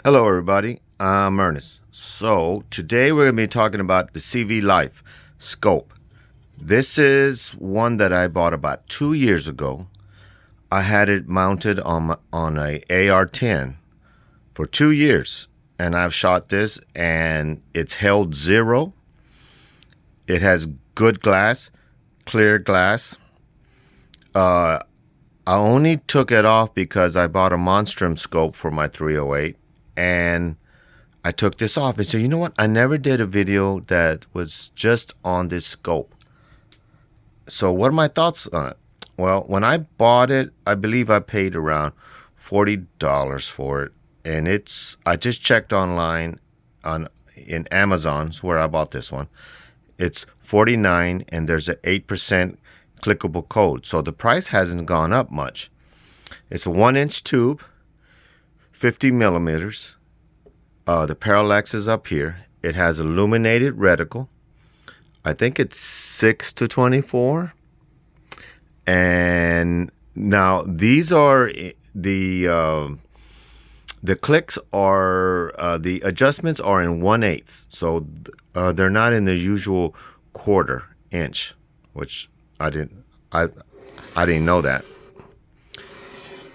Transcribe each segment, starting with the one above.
Hello everybody, I'm Ernest. So today we're going to be talking about the CVLIFE scope. This is one that I bought about 2 years ago. I had it mounted on a AR-10 for 2 years, and I've shot this and it's held zero. It has good glass, clear glass. I only took it off because I bought a Monstrum scope for my 308, and I took this off and said, you know what? I never did a video that was just on this scope. So what are my thoughts on it? Well, when I bought it, I believe I paid around $40 for it. And I just checked online in Amazon's where I bought this one. It's $49 and there's an 8% clickable code. So the price hasn't gone up much. It's a 1-inch tube, 50 millimeters. The parallax is up here. It has illuminated reticle. I think it's 6-24. And now these are the clicks are the adjustments are in 1/8, so they're not in the usual 1/4 inch, which I didn't know that.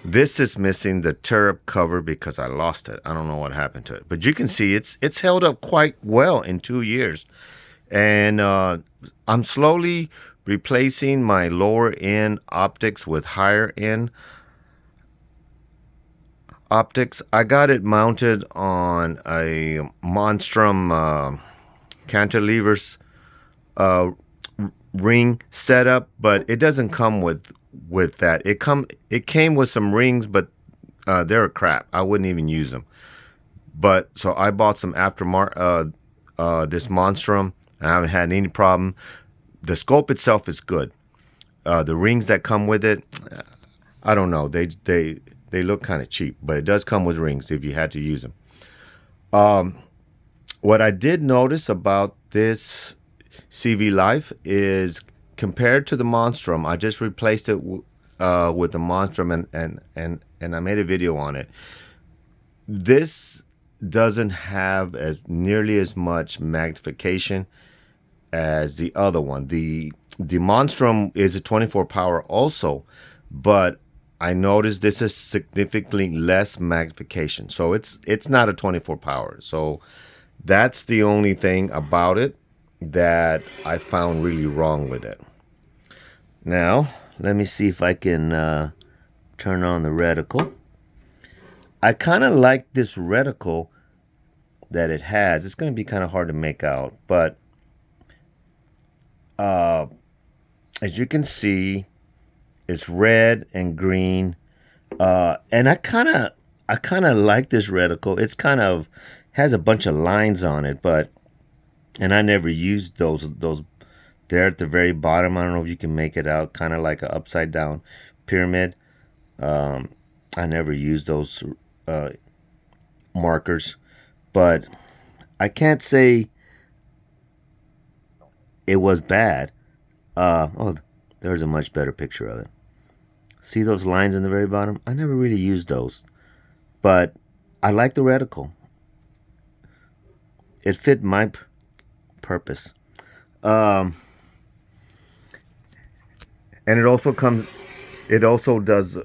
This is missing the turret cover because I lost it. I don't know what happened to it, but you can see it's held up quite well in 2 years. And I'm slowly replacing my lower end optics with higher end optics. I got it mounted on a Monstrum cantilevers ring setup, but it doesn't come with that. It came with some rings, but they're crap. I wouldn't even use them. But so I bought some aftermarket this Monstrum. I haven't had any problem. The scope itself is good. The rings that come with it, I don't know. They look kind of cheap, but it does come with rings if you had to use them. What I did notice about this CVLIFE is compared to the Monstrum, I just replaced it with the Monstrum and I made a video on it. This doesn't have nearly as much magnification as the other one. The Monstrum is a 24 power also, but I noticed this is significantly less magnification. So it's not a 24 power. So that's the only thing about it that I found really wrong with it. Now, let me see if I can turn on the reticle. I kind of like this reticle that it has. It's going to be kind of hard to make out, but as you can see, it's red and green, and I kind of like this reticle. It's kind of has a bunch of lines on it, and I never used those there at the very bottom. I don't know if you can make it out, kind of like an upside down pyramid. I never used those markers, but I can't say it was bad. Oh, there's a much better picture of it. See those lines in the very bottom? I never really used those, but I like the reticle. It fit my purpose. And it also does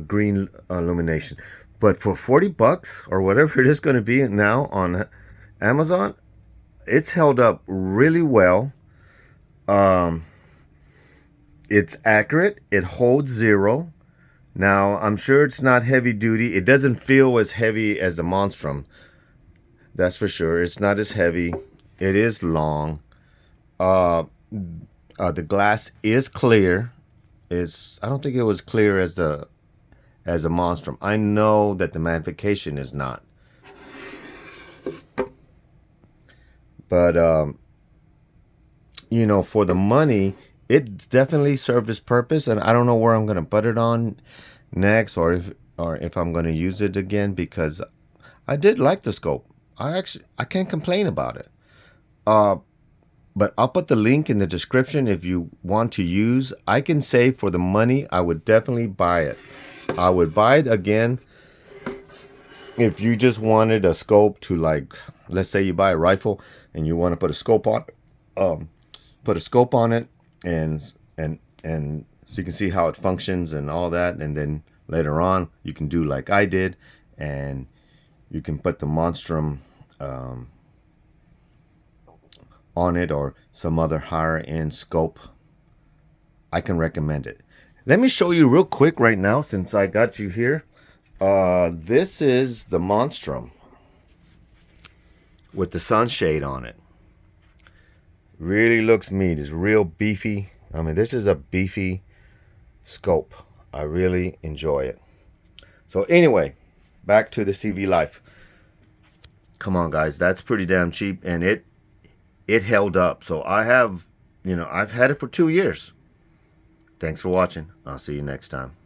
green illumination. But for $40 or whatever it is going to be now on Amazon, it's held up really well. It's accurate. It holds zero. Now, I'm sure it's not heavy duty. It doesn't feel as heavy as the Monstrum. That's for sure. It's not as heavy. It is long. The glass is clear. I don't think it was clear as a Monstrum. I know that the magnification is not. But you know, for the money, it definitely served its purpose, and I don't know where I'm going to put it on next, or if I'm going to use it again, because I did like the scope. I can't complain about it. But I'll put the link in the description if you want to use. I can say for the money, I would definitely buy it. I would buy it again if you just wanted a scope to, like, let's say you buy a rifle and you want to put a scope on, put a scope on it, and so you can see how it functions and all that, and then later on you can do like I did, and you can put the Monstrum on it or some other higher end scope. I can recommend it. Let me show you real quick right now since I got you here. This is the Monstrum with the sunshade on it. Really looks mean. It's real beefy. I mean, this is a beefy scope. I really enjoy it. So anyway, back to the CVLIFE. Come on, guys, that's pretty damn cheap, and it held up. So I have, I've had it for 2 years. Thanks for watching. I'll see you next time.